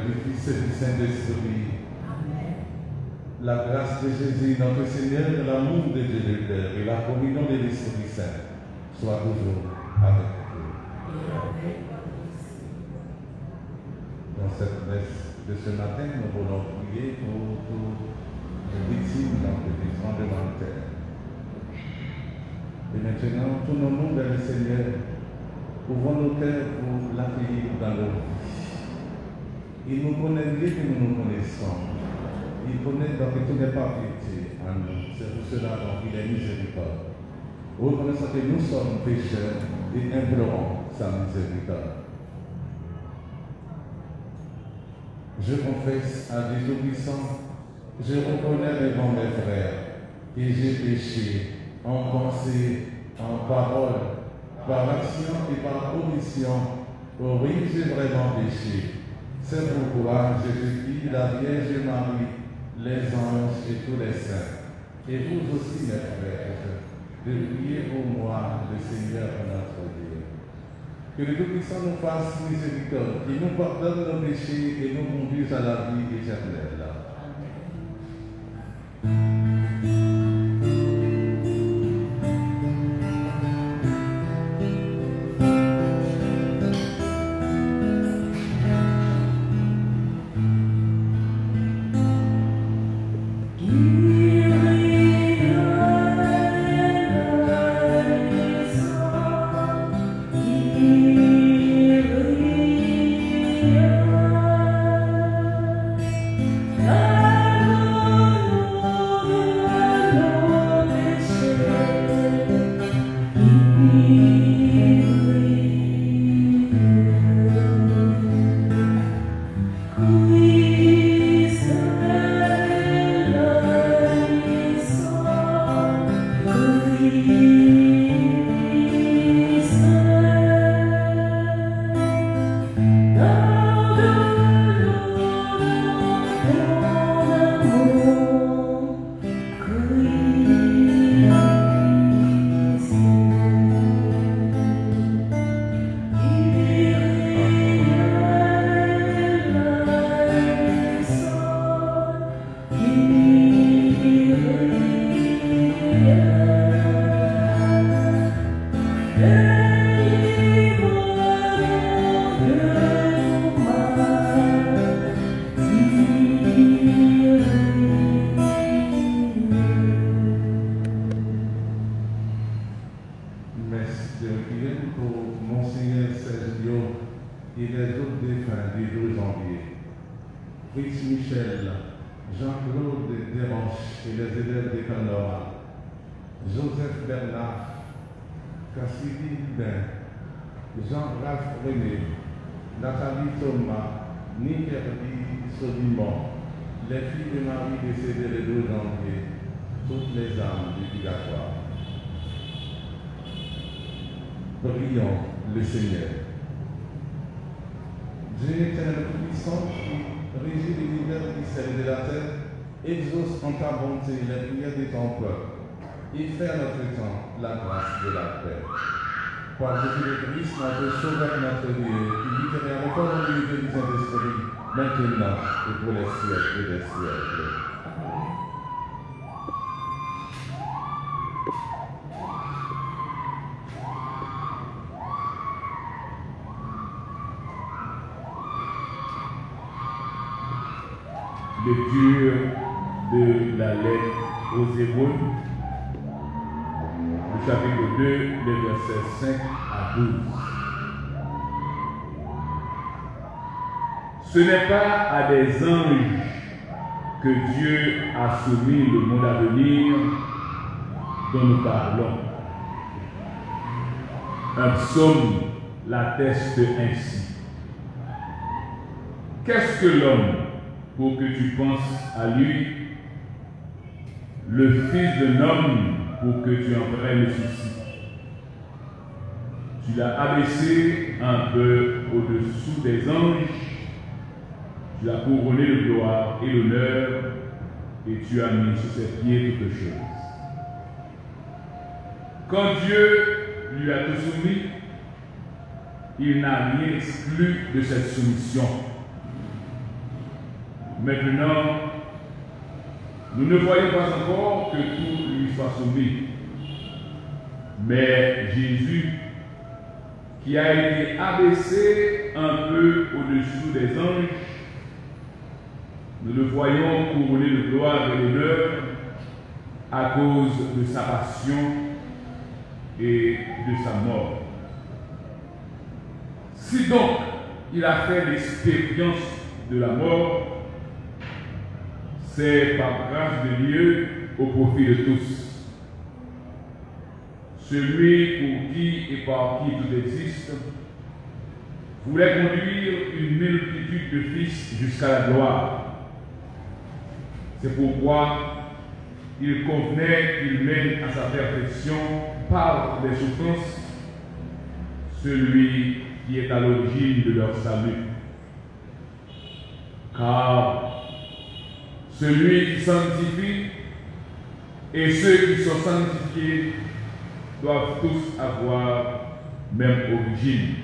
du Fils et du Saint-Esprit. La grâce de Jésus, notre Seigneur, de l'amour de Dieu le Père et la communion de l'Esprit Saint soit toujours avec vous. Dans cette messe de ce matin, nous voulons prier pour toutes les victimes du tremblement de terre. Et maintenant, tournons-nous vers le Seigneur. Ouvrons nos cœurs pour l'accueillir dans nos vies. Il nous connaît mieux que nous nous connaissons. Il connaît donc que tout n'est pas péché en nous. C'est pour cela qu'il est miséricorde. Reconnaissons que nous sommes pécheurs et implorons sa miséricorde. Je confesse à Dieu Tout-Puissant, je reconnais devant mes frères que j'ai péché en pensée, en parole, par action et par omission. Oui, j'ai vraiment péché. C'est pourquoi je te prie, la Vierge Marie, les anges et tous les saints, et vous aussi, mes frères, de prier pour moi, le Seigneur notre Dieu. Que le Tout-Puissant nous fasse miséricorde, qu'il nous pardonne nos péchés et nous conduise à la vie éternelle. Jean-Ralph René, Nathalie Thomas, Nikerdi Sodimon, les filles de Marie décédées le 12 janvier, toutes les âmes du purgatoire. Prions le Seigneur. Dieu éternel tout-puissant qui régit l'univers du ciel et de la terre, exauce en ta bonté les prières de ton peuple et fais à notre temps la grâce de la paix. Par Jésus le Christ, notre Sauveur, notre Dieu, qui vit et avec l'unité du Saint-Esprit, maintenant et pour les siècles des siècles. Lecture de la lettre aux Hébreux, le chapitre 2, les versets 5 à 12. Ce n'est pas à des anges que Dieu a soumis le monde à venir dont nous parlons. Un psaume l'atteste ainsi. Qu'est-ce que l'homme pour que tu penses à lui, le fils d'un homme pour que tu en prennes le souci? Tu l'as abaissé un peu au-dessous des anges, tu l'as couronné de gloire et d'honneur, et tu as mis sous ses pieds toutes choses. Quand Dieu lui a tout soumis, il n'a rien exclu de cette soumission. Maintenant, nous ne voyons pas encore que tout lui soit soumis. Mais Jésus, qui a été abaissé un peu au-dessous des anges, nous le voyons couronné de gloire et d'honneur à cause de sa passion et de sa mort. Si donc il a fait l'expérience de la mort, c'est par grâce de Dieu au profit de tous. Celui pour qui et par qui tout existe voulait conduire une multitude de fils jusqu'à la gloire. C'est pourquoi il convenait qu'il mène à sa perfection par des souffrances celui qui est à l'origine de leur salut. Car celui qui sanctifie et ceux qui sont sanctifiés doivent tous avoir même origine.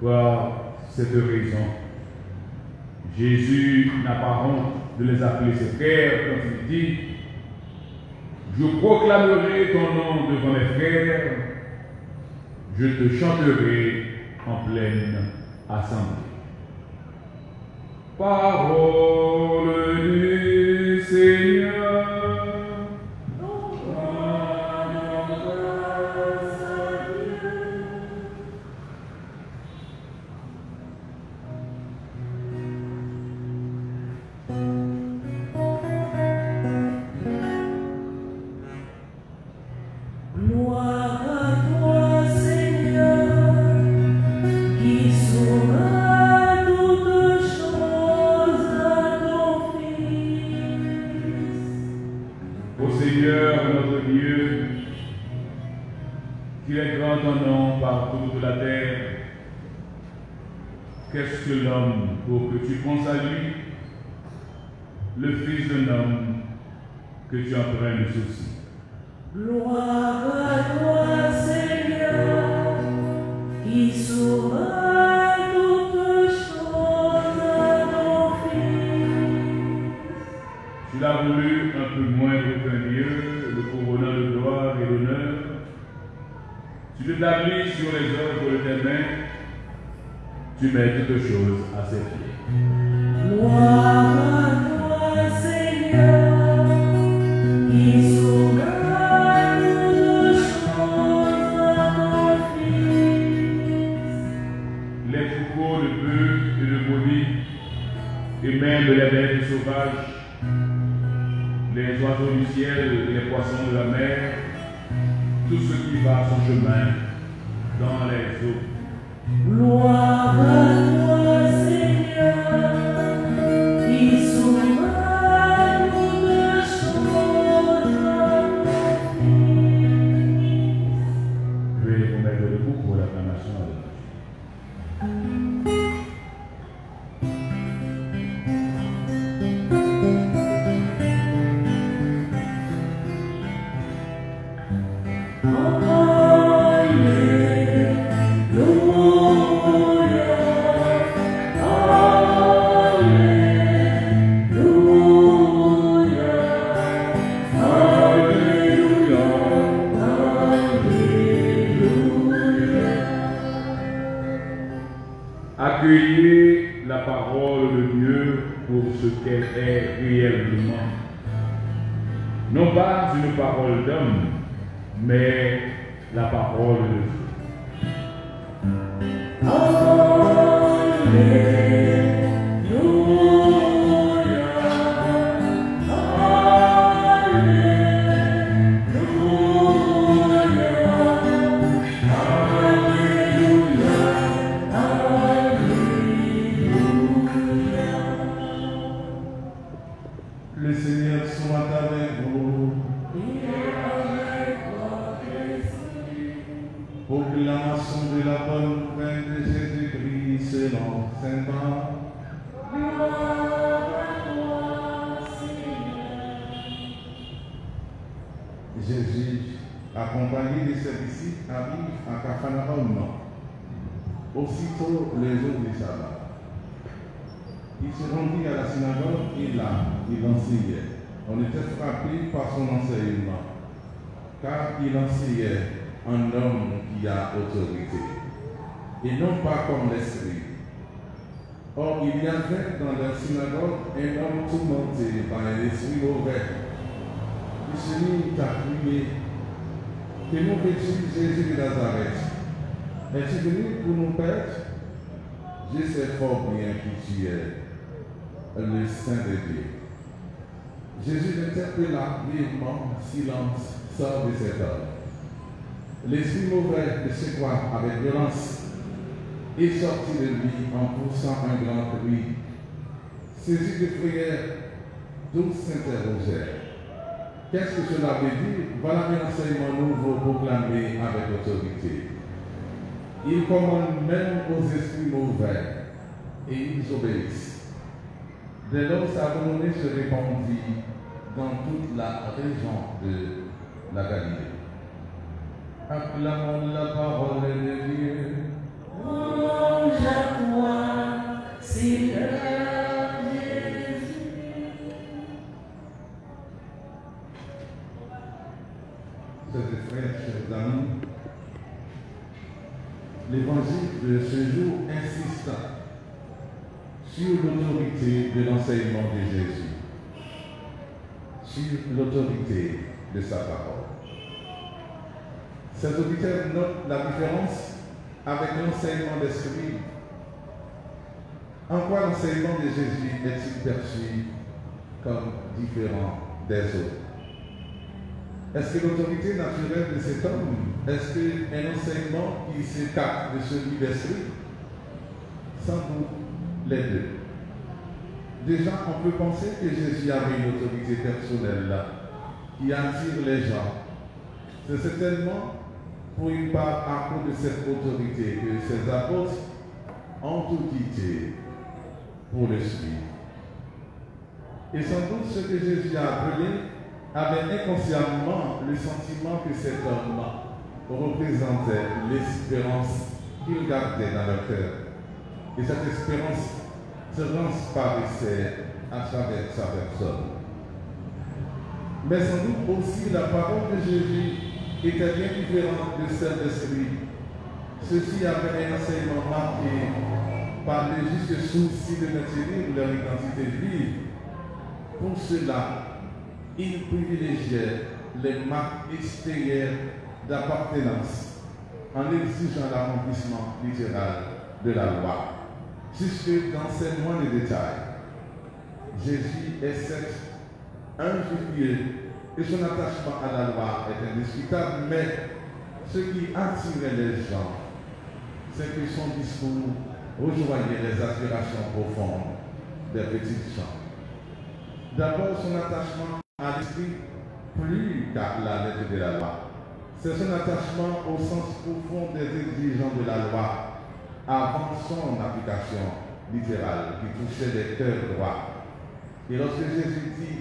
Pour cette raison, Jésus n'a pas honte de les appeler ses frères quand il dit « Je proclamerai ton nom devant mes frères, je te chanterai en pleine assemblée. » Parole du Seigneur. Qu'est-ce que l'homme pour que tu penses à lui, le fils d'un homme que tu en prennes le souci? Gloire à toi, Seigneur, qui sauras toutes choses à ton Fils. Tu l'as voulu un peu moins qu'un Dieu, le couronnant de gloire et d'honneur. Tu l'établis sur les œuvres de tes mains. Tu mets toutes choses à ses pieds. Gloire à toi, Seigneur, qui sauras toutes choses à ton Fils. Les troupeaux de bœufs et de brebis, et même les bêtes sauvages, les oiseaux du ciel et les poissons de la mer, tout ce qui va son chemin dans les eaux. Gloire à toi, Seigneur, qui sauras toutes choses à ton Fils. Veuillez vous mettre debout pour l'acclamation à Dieu. Accueillez la parole de Dieu pour ce qu'elle est réellement. Non pas une parole d'homme, mais la parole de Dieu. Le Seigneur soit avec vous. Proclamation de la bonne nouvelle de Jésus-Christ selon saint Marc. Jésus, accompagné de ses disciples, arrive à Capharnaüm. Aussitôt les jours du sabbat. Il se rendit à la synagogue et là, il enseignait. On était frappé par son enseignement, car il enseignait un homme qui a autorité, et non pas comme l'esprit. Or, il y avait dans la synagogue un homme tourmenté par un esprit mauvais. Il se mit à crier: que nous veux-tu, Jésus de Nazareth? Es-tu venu pour nous perdre? Je sais fort bien qui tu es, le Saint de Dieu. Jésus l'interpella vivement: silence, sort de cet homme. L'esprit mauvais le secoua avec violence et sortit de lui en poussant un grand cri. Saisi de frayeur, tous s'interrogèrent. Qu'est-ce que cela veut dire? Voilà un enseignement nouveau proclamé avec autorité. Il commande même aux esprits mauvais et ils obéissent. Dès lors, sa renommée se répandit dans toute la région de la Galilée. Acclamons la parole de Dieu. Louange à toi, Seigneur Jésus. Chers frères, chers amis, l'évangile de ce jour insiste sur l'autorité de l'enseignement de Jésus, sur l'autorité de sa parole. Ces auditeurs notent la différence avec l'enseignement d'esprit. En quoi l'enseignement de Jésus est-il perçu comme différent des autres? Est-ce que l'autorité naturelle de cet homme, est-ce qu'un enseignement qui s'écarte de celui d'esprit? Sans doute les deux. Déjà, on peut penser que Jésus avait une autorité personnelle là, qui attire les gens. C'est certainement pour une part à cause de cette autorité que ces apôtres ont tout quitté pour le suivre. Et sans doute ce que Jésus a appelé avait inconsciemment le sentiment que cet homme représentait l'espérance qu'il gardait dans leur cœur. Et cette espérance se transparaissait à travers sa personne. Mais sans doute aussi la parole de Jésus était bien différente de celle d'esprit. Ceux-ci avaient un enseignement marqué par le juste souci de maintenir leur identité juive. Pour cela, ils privilégiaient les marques extérieures d'appartenance en exigeant l'accomplissement littéral de la loi. Jusque dans ces moindres détails, Jésus est certes un juif et son attachement à la loi est indiscutable, mais ce qui attirait les gens, c'est que son discours rejoignait les aspirations profondes des petites gens. D'abord, son attachement à l'esprit plus qu'à la lettre de la loi. C'est son attachement au sens profond des exigences de la loi avant son application littérale qui touchait les cœurs droits. Et lorsque Jésus dit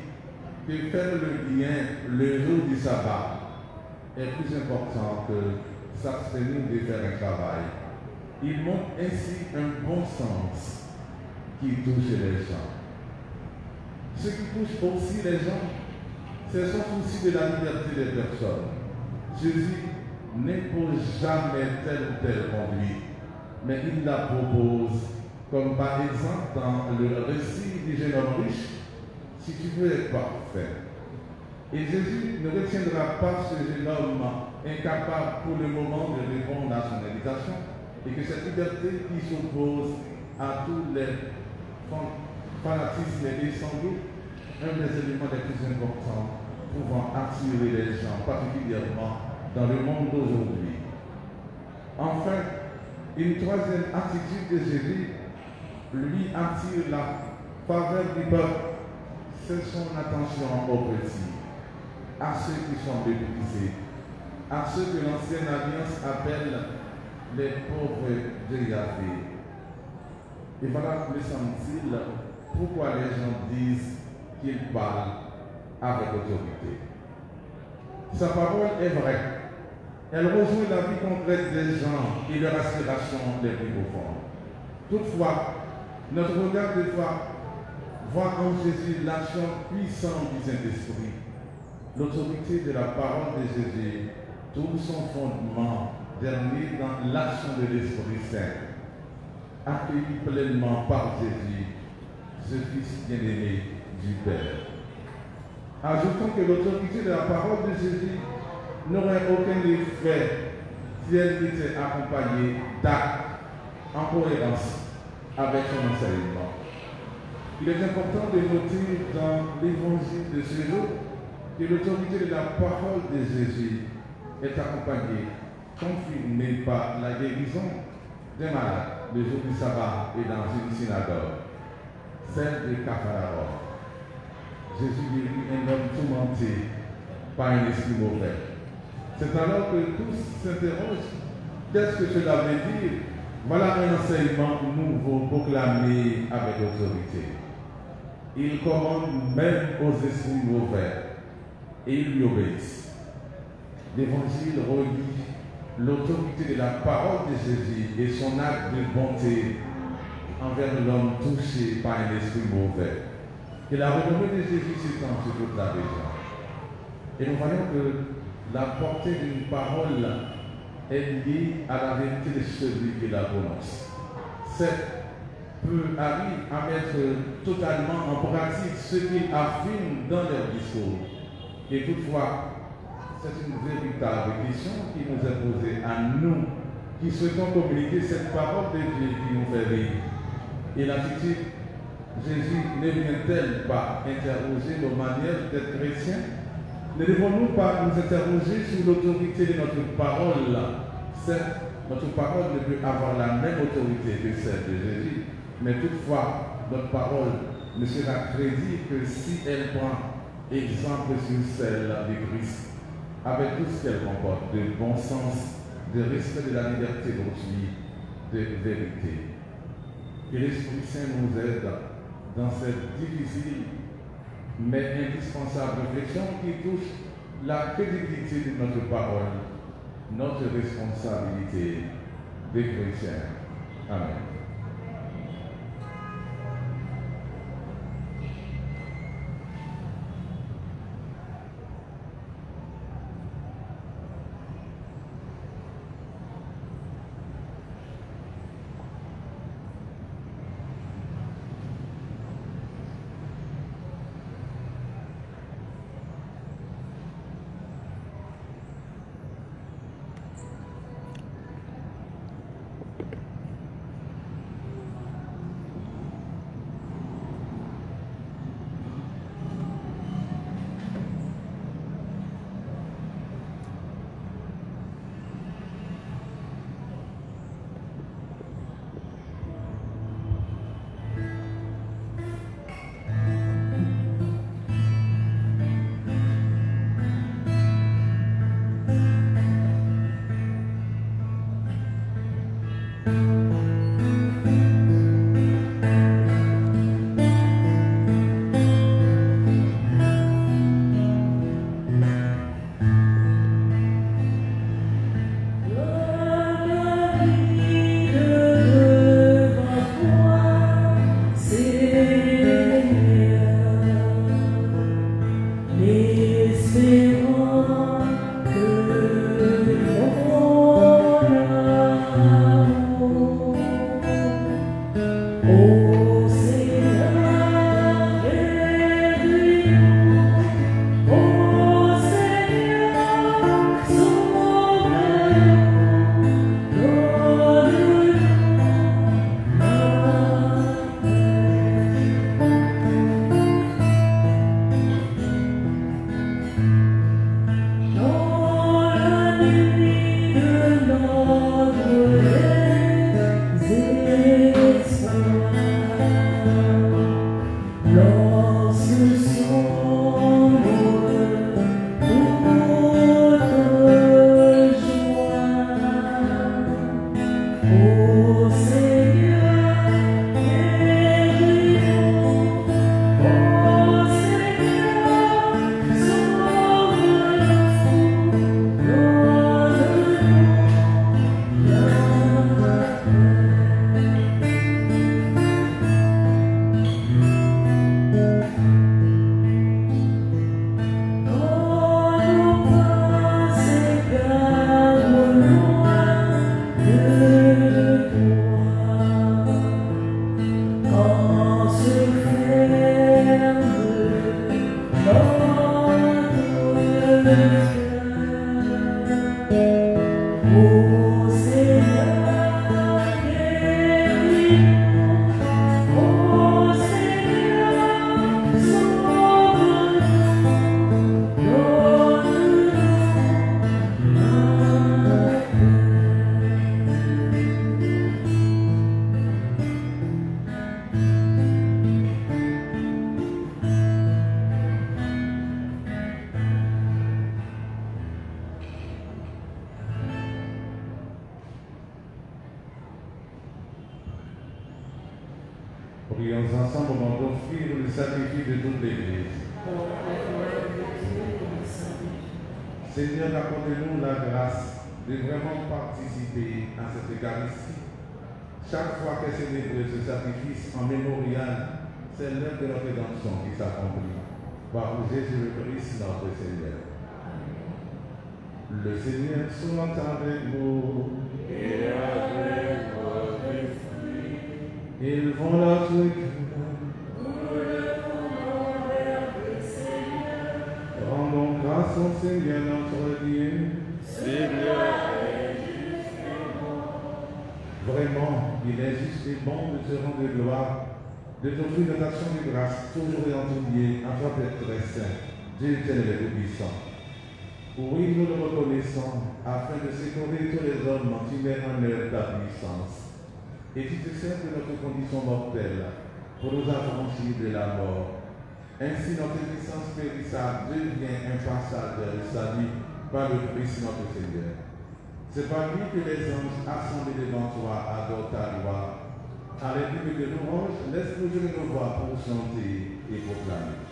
que faire le bien le jour du sabbat est plus important que s'abstenir de faire un travail, il montre ainsi un bon sens qui touche les gens. Ce qui touche aussi les gens, c'est son souci de la liberté des personnes. Jésus n'impose jamais telle ou telle conduite, mais il la propose, comme par exemple dans le récit du jeune homme riche: si tu veux être parfait. Et Jésus ne retiendra pas ce jeune homme incapable pour le moment de répondre à son invitation, et que cette liberté qui s'oppose à tous les fanatismes est sans doute un des éléments les plus importants pouvant attirer les gens, particulièrement dans le monde d'aujourd'hui. Enfin, une troisième attitude de Jésus lui attire la faveur du peuple. C'est son attention aux petits, à ceux qui sont méprisés, à ceux que l'ancienne alliance appelle les pauvres de Yahvé. Et voilà, me semble-t-il, pourquoi les gens disent qu'il parle avec autorité. Sa parole est vraie. Elle rejoint la vie concrète des gens et leurs aspirations les plus profondes. Toutefois, Notre regard des fois voit en Jésus l'action puissante du Saint-Esprit. L'autorité de la parole de Jésus trouve son fondement dernier dans l'action de l'Esprit Saint, accueilli pleinement par Jésus, ce Fils bien-aimé du Père. Ajoutons que l'autorité de la parole de Jésus n'aurait aucun effet si elle était accompagnée d'actes en cohérence avec son enseignement. Il est important de noter dans l'évangile de ce jour que l'autorité de la parole de Jésus est accompagnée, confirmée par la guérison d'un malade le jour du sabbat et dans une synagogue, celle de Capharnaüm. Jésus guérit un homme tourmenté par un esprit mauvais. C'est alors que tous s'interrogent, qu'est-ce que cela veut dire? Voilà un enseignement nouveau proclamé avec autorité. Il commande même aux esprits mauvais et ils lui obéissent. L'Évangile relie l'autorité de la parole de Jésus et son acte de bonté envers l'homme touché par un esprit mauvais. Et la renommée de Jésus s'étend sur toute la région. Et nous voyons que la portée d'une parole est liée à la vérité de celui qui la prononce. Arrive à mettre totalement en pratique ce qu'ils affirment dans leur discours. Et toutefois, c'est une véritable question qui nous est posée à nous, qui souhaitons communiquer cette parole de Dieu qui nous fait vivre. Et l'attitude, Jésus ne vient-elle pas interroger nos manières d'être chrétiens? Ne devons-nous pas nous interroger sur l'autorité de notre parole? Certes, notre parole ne peut avoir la même autorité que celle de Jésus, mais toutefois, notre parole ne sera crédible que si elle prend exemple sur celle de Christ, avec tout ce qu'elle comporte de bon sens, de respect de la liberté d'autrui, de vérité. Que l'Esprit Saint nous aide dans cette difficile mais indispensable réflexion qui touche la crédibilité de notre parole, notre responsabilité des chrétiens. Amen. moment d'offrir le sacrifice de toute l'Église. Seigneur, accorde-nous la grâce de vraiment participer à cette Eucharistie. Chaque fois qu'est célébré ce sacrifice en mémorial, c'est l'œuvre de notre rédemption qui s'accomplit par Jésus le Christ, notre Seigneur. Le Seigneur soit avec vous. Et avec votre esprit. Ils vont la souhaiter. Rendons grâce au Seigneur notre Dieu. Seigneur est juste et bon. Vraiment, il est juste et bon de te rendre gloire, de t'offrir une action de grâce, toujours et en tout lieu, à toi Père très saint, Dieu éternel et tout-puissant. Oui, nous le reconnaissons, afin de secourir tous les hommes qui mettent en œuvre ta puissance. Et tu te sers de notre condition mortelle pour nous affranchir de la mort. Ainsi, notre existence périssable devient un passage vers le salut par le Christ notre Seigneur. C'est par lui que les anges assemblés devant toi adorent ta gloire. À l'époque de louange, laisse-nous jouer nos voix pour chanter et proclamer.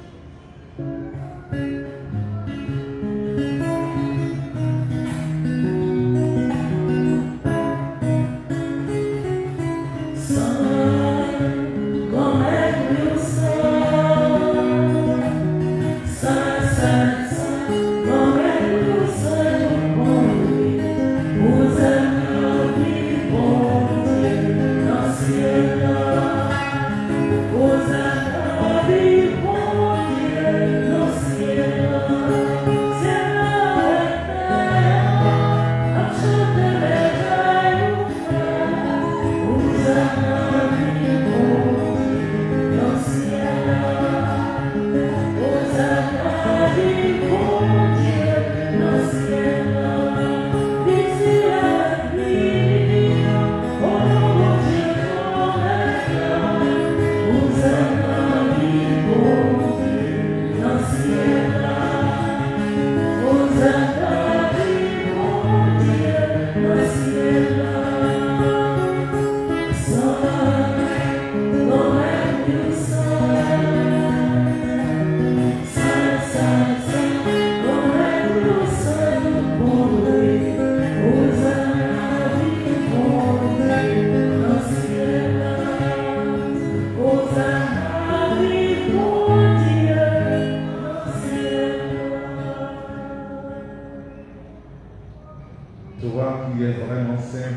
Toi qui es vraiment saint,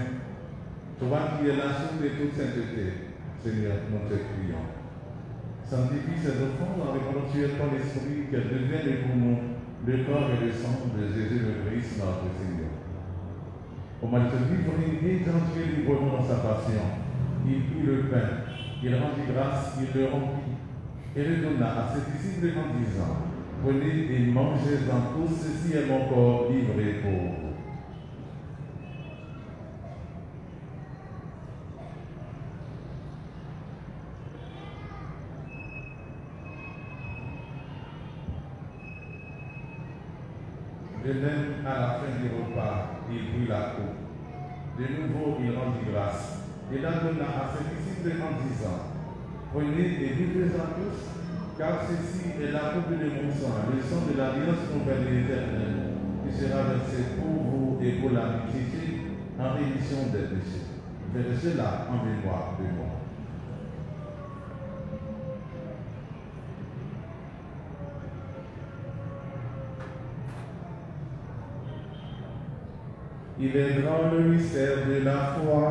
toi qui es la source de toute sainteté, Seigneur, nous te prions. Sanctifie ces offrandes en répandant sur ton esprit qu'elles deviennent pour nous le corps et le sang de Jésus le Christ, notre Seigneur. Au moment de se livrer et d'entrer librement dans sa passion, il prit le pain, il rendit grâce, il le rompit et le donna à ses disciples en disant: prenez et mangez-en tous, ceci est mon corps livré pour vous. De même, à la fin du repas, il prit la coupe. De nouveau, il rendit grâce et la donna à ses disciples en disant: prenez et buvez-en tous, car ceci est la coupe de mon sang, le sang de l'alliance nouvelle et éternelle, qui sera versé pour vous et pour la multitude en rémission des péchés. Faites cela en mémoire de moi. Il est grand le mystère de la foi.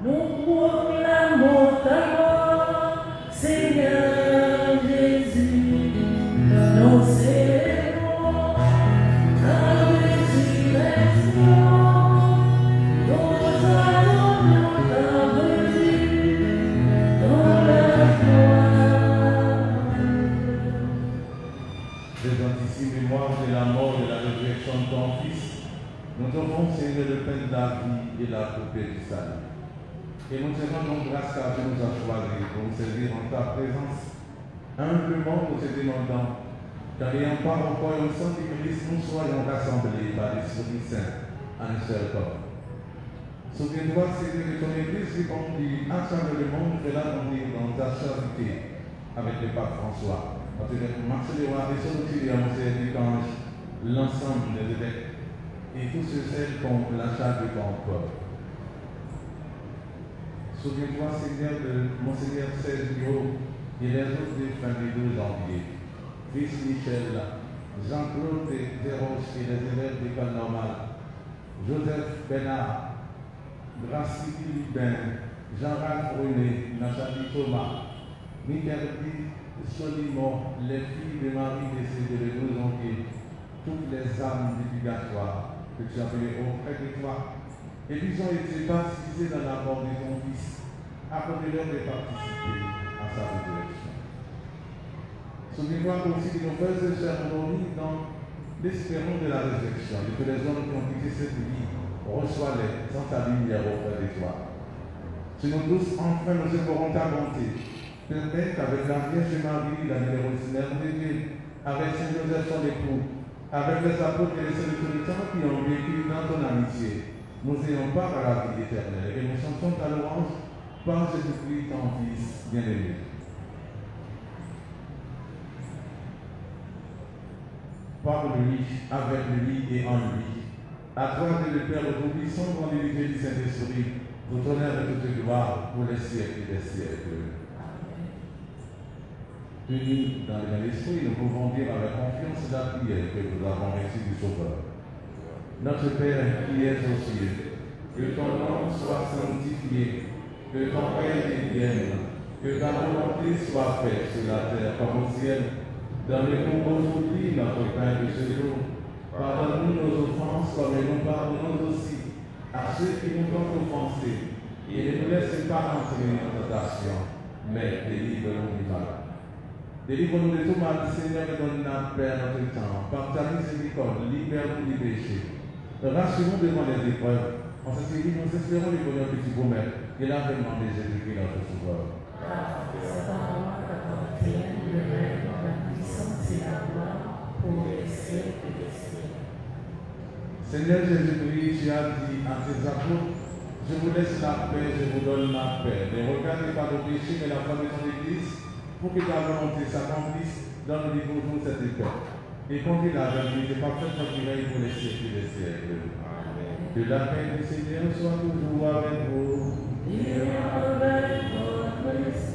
Nous proclamons ta mort, Seigneur Jésus. Nous célébrons ta résurrection. Nous allons ta venue dans la gloire. Faisant ici mémoire de la mort et de la résurrection de ton Fils, nous offrons, Seigneur, le pain de la vie et la coupe du salut. Et nous te rendons grâce car tu nous as choisis pour nous servir en ta présence. Humblement nous te demandons qu'en ayant part au corps et au sang du Christ, nous soyons rassemblés par l'Esprit Saint en un seul corps. Souviens-toi, Seigneur, de ton Église répandue à travers le monde, fais-la conduire dans ta charité, avec le pape François, avec Marcel Leroy et son auxiliaire, Monseigneur Ducange, l'ensemble des évêques et tous ceux et celles qui ont la charge de ton corps. Souviens-toi, Seigneur, de Monseigneur Sergio et les autres défunts du 12 janvier, fils Michel, Jean-Claude Desroches et les élèves d'école normale, Joseph Bénard, Gracie Lubin, Jean-Ralph René, Nathalie Thomas, Michael Solimon, les filles de Marie décédée le 12 janvier, toutes les âmes du purgatoire que tu as appelées auprès de toi, et ils ont été baptisés dans la mort de ton Fils, accorde-leur de participer à sa résurrection. Souviens-toi aussi de nos frères et sœurs endormis dans l'espérance de la résurrection, et que les hommes qui ont quitté cette vie reçoivent sans ta lumière auprès de toi. Si nous tous, enfin, nous aimerons ta bonté, permets qu'avec la Vierge Marie, la mère ordinaire de Dieu, avec Saint Joseph son époux, avec les apôtres et les serviteurs du temps qui ont vécu dans ton amitié, nous ayons part à la vie éternelle et nous chantons ta louange par Jésus-Christ, ton Fils bien-aimé. Par lui, avec lui et en lui, à toi de le Père Tout-Puissant, dans l'unité du Saint-Esprit, nous honneur et toute gloire pour les siècles des siècles. Unis dans le Saint-Esprit, nous pouvons dire avec confiance la prière que nous avons reçue du Sauveur. Notre Père qui es aux cieux, que ton nom soit sanctifié, que ton règne vienne, que ta volonté soit faite sur la terre comme au ciel. Donne-nous aujourd'hui notre pain de ce jour. Pardonne-nous nos offenses comme nous pardonnons aussi à ceux qui nous ont offensés. Et ne nous laisse pas entrer en tentation, mais délivre-nous du mal. Délivre-nous de tout mal, Seigneur, et donne la paix à notre temps. Par ta miséricorde, libère-nous du péché. Rassure-nous devant les épreuves. En ce qui nous espérons le bonheur que tu promets et l'avènement de Jésus-Christ, notre Sauveur. C'est par moi qu'appartiennent le règne, la puissance et la gloire pour les siècles des siècles. Seigneur Jésus-Christ, tu as dit à tes apôtres, je vous laisse la paix, je vous donne la paix. Ne regardez pas nos péchés, mais la foi de ton Église, pour que ta volonté s'accomplisse, donne-lui toujours cette paix. Et conduis la vérité parfaite qui règne pour les siècles des siècles. Que la paix du Seigneur soit toujours avec vous. Et avec votre esprit.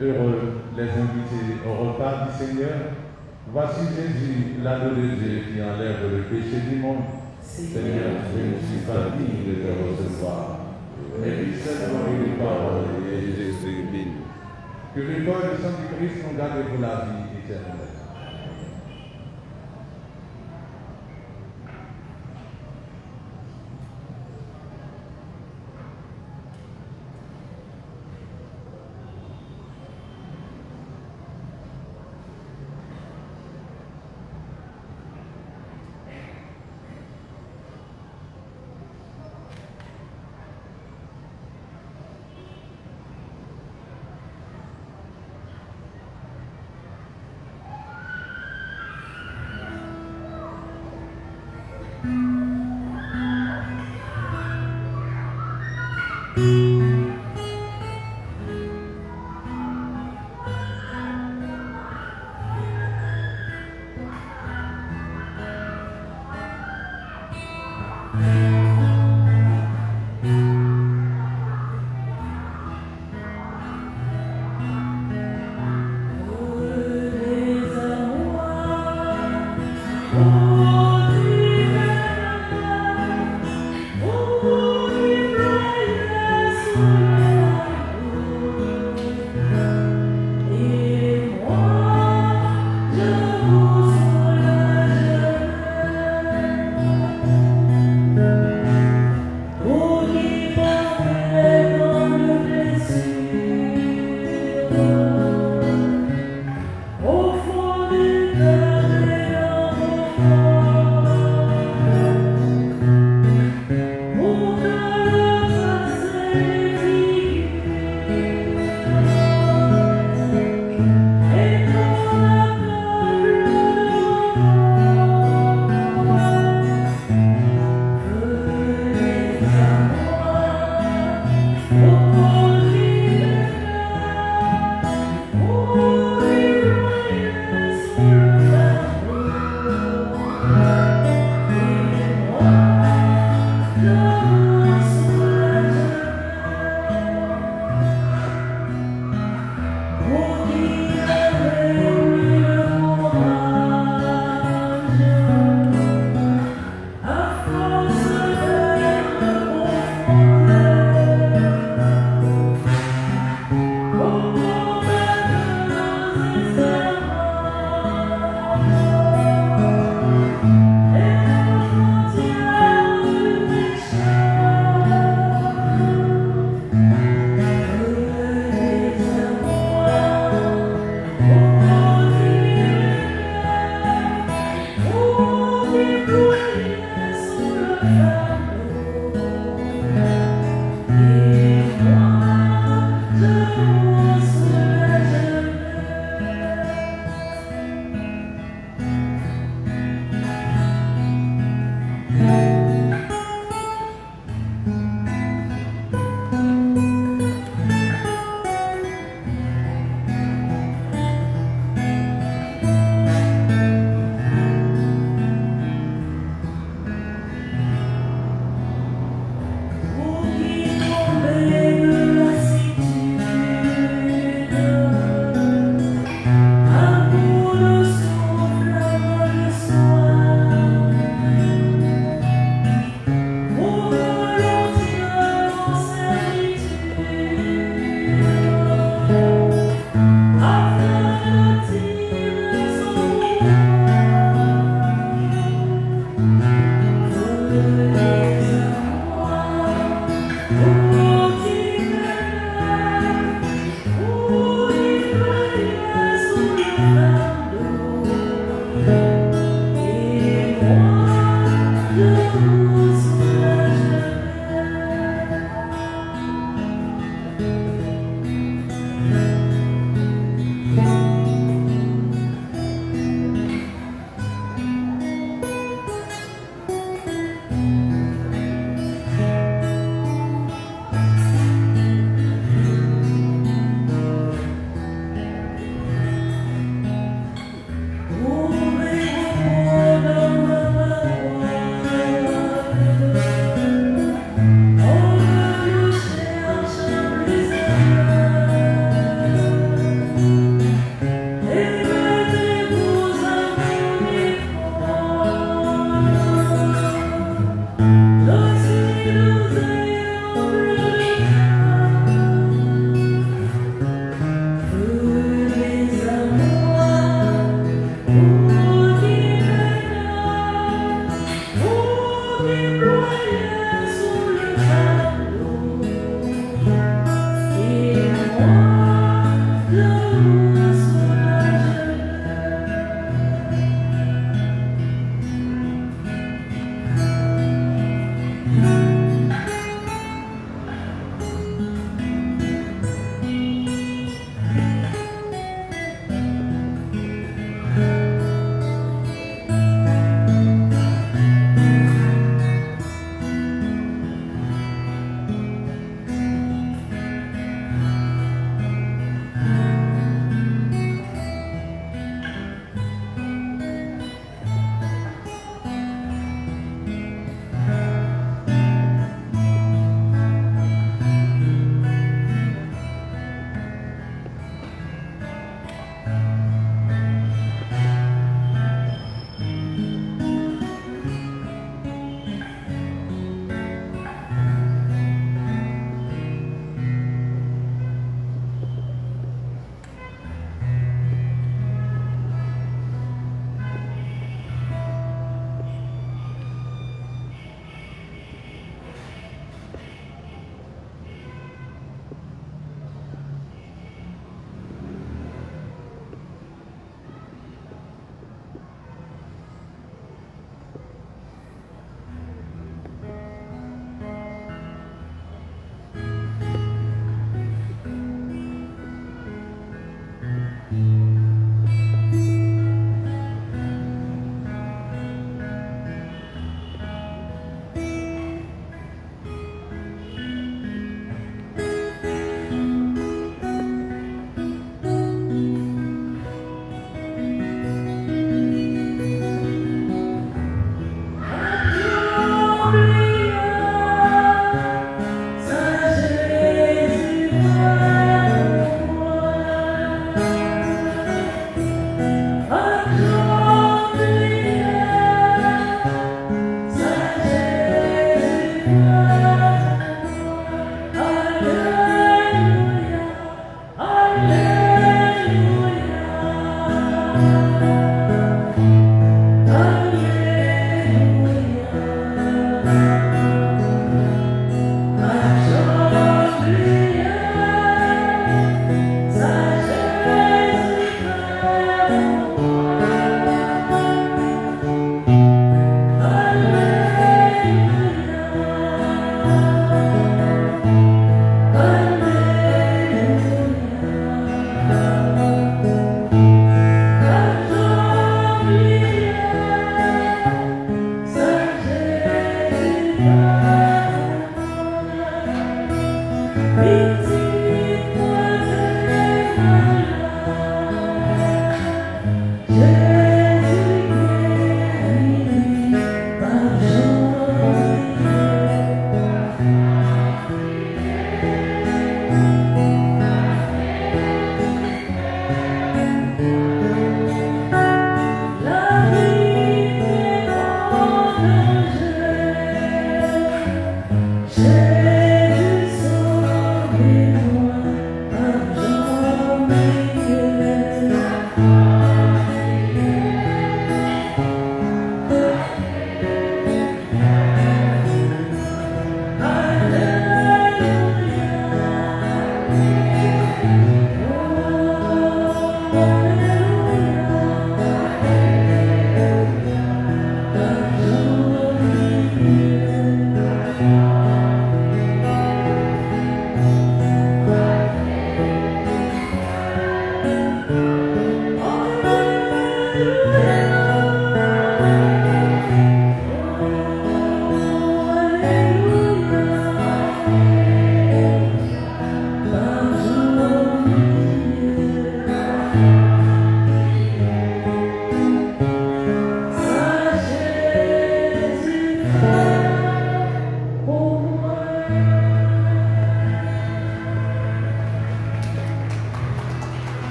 Heureux les invités au repas du Seigneur. Voici Jésus, l'agneau de Dieu qui enlève le péché du monde. Seigneur, je ne suis pas digne de te recevoir, mais dis seulement une parole et je serai béni. Que le corps et le sang du Christ nous garde pour la vie éternelle.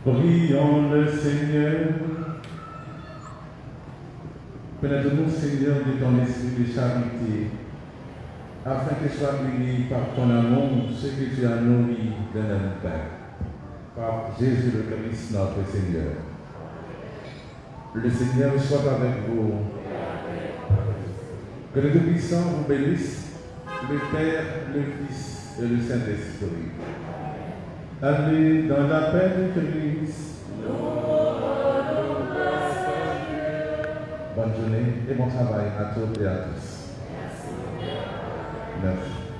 Prions le Seigneur. Pénètre-nous, Seigneur, de ton esprit de charité, afin que soit béni par ton amour ce que tu as nourri d'un même pain. Par Jésus le Christ, notre Seigneur. Le Seigneur soit avec vous. Que le Tout-Puissant vous bénisse, le Père, le Fils et le Saint-Esprit. Allez dans la paix de Christ. Bonne journée et bon travail à toutes et à tous. Merci.